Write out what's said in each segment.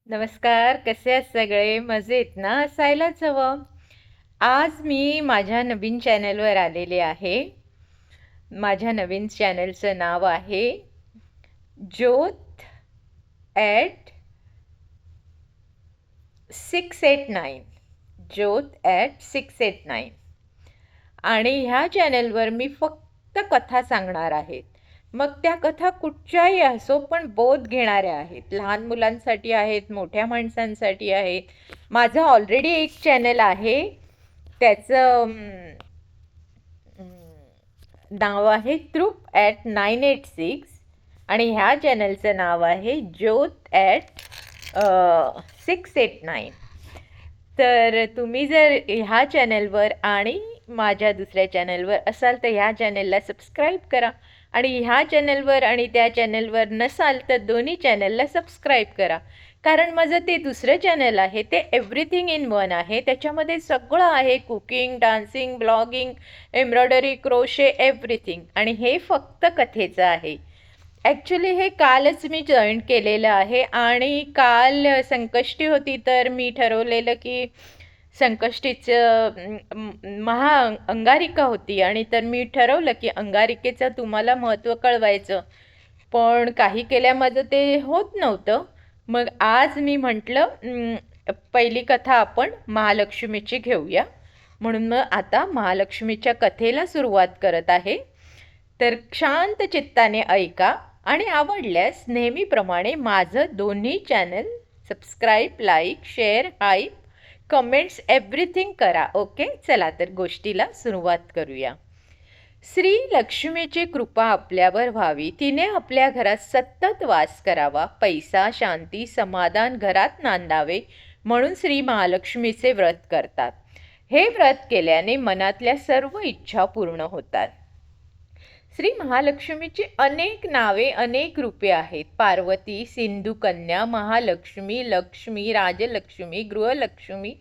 नमस्कार, कसे आहेत सगळे? मजेत ना? असायलाच हवं. आज मी माझ्या नवीन चॅनलवर आलेले आहे. माझ्या नवीन चॅनलचं नाव आहे ज्योत ॲट 689. ज्योत ॲट 689. आणि ह्या चॅनलवर मी फक्त कथा सांगणार आहे. मग त्या कथा कुठच्याही असो, पण बोध घेणाऱ्या आहेत. लहान मुलांसाठी आहेत, मोठ्या माणसांसाठी आहेत. माझं ऑलरेडी एक चॅनल आहे, त्याचं नाव आहे ट्रूप ॲट 986 आणि ह्या चॅनलचं नाव आहे ज्योत ॲट 689. तर तुम्ही जर ह्या चॅनलवर आणि माझ्या दुसऱ्या चॅनलवर असाल तर ह्या चॅनलला सबस्क्राईब करा, आणि ह्या चॅनलवर आणि त्या चॅनलवर नसाल तर दोन्ही चॅनलला सबस्क्राईब करा. कारण माझं ते दुसरं चॅनल आहे ते एव्हरीथिंग इन वन आहे. त्याच्यामध्ये सगळं आहे, cooking, dancing, blogging, embroidery, crochet, everything. आणि हे फक्त कथेचं आहे. ॲक्च्युली हे कालच मी जॉईन केलेलं आहे आणि काल संकष्टी होती, तर मी ठरवलेलं की संकष्टीचं अंगारिका होती, आणि तर मी ठरवलं की अंगारिकेचं तुम्हाला महत्त्व कळवायचं. पण काही केल्या माझं ते होत नव्हतं. मग आज मी म्हटलं पहिली कथा आपण महालक्ष्मीची घेऊया. म्हणून मग आता महालक्ष्मीच्या कथेला सुरुवात करत आहे. तर शांत चित्ताने ऐका आणि आवडल्यास नेहमीप्रमाणे माझं दोन्ही channel subscribe, like, share, hype, comments everything करा. ओके, चला तर गोष्टीला सुरुवात करूया. श्री लक्ष्मीची कृपा आपल्यावर व्हावी, तिने आपल्या घरात सतत वास करावा, पैसा, शांती, समाधान घरात नांदावे म्हणून श्री महालक्ष्मीचे व्रत करतात. हे व्रत केल्याने मनातल्या सर्व इच्छा पूर्ण होतात. श्री महालक्ष्मीची अनेक नावे, अनेक रूपे आहेत. पार्वती, सिंधुकन्या, महालक्ष्मी, लक्ष्मी, राजलक्ष्मी, गृहलक्ष्मी,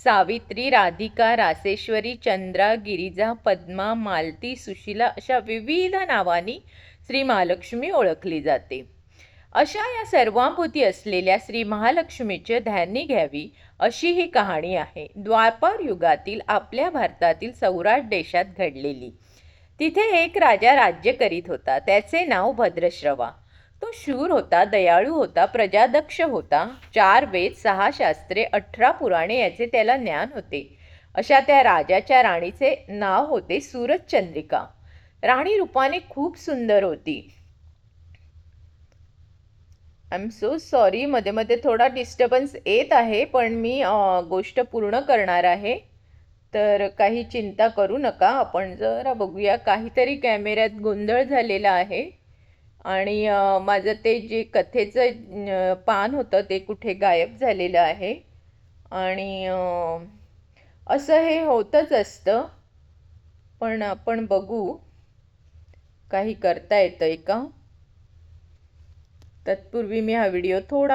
सावित्री, राधिका, रासेश्वरी, चंद्रा, गिरिजा, पद्मा, मालती, सुशीला अशा विविध नावांनी श्री महालक्ष्मी ओळखली जाते. अशा या सर्वांभूती असलेल्या श्री महालक्ष्मीचे ध्यानी घ्यावी अशी ही कहाणी आहे. द्वापर युगातील आपल्या भारतातील सौराष्ट्र देशात घडलेली. तिथे एक राजा राज्य करीत होता. त्याचे नाव भद्रश्रवा. तो शूर होता, दयाळू होता, प्रजादक्ष होता. 4 वेद, 6 शास्त्रे, 18 पुराणे याचे त्याला ज्ञान होते. अशा त्या राजाच्या राणीचे नाव होते सूरजचंद्रिका. राणी रूपाने खूप सुंदर होती. आय एम सो सॉरी, मध्ये मध्ये थोडा डिस्टर्बन्स येत आहे, पण मी गोष्ट पूर्ण करणार आहे, तर काही चिंता करू नका. आपण जरा बघूया, काहीतरी कॅमेऱ्यात गोंधळ झालेला आहे आणि माझं ते जे कथेचं पान होतं ते कुठे गायब झालेलं आहे. आणि असं हे होतच असतं, पण आपण बघू काही करता येतंय का. तत्पूर्वी मी हा व्हिडिओ थोडा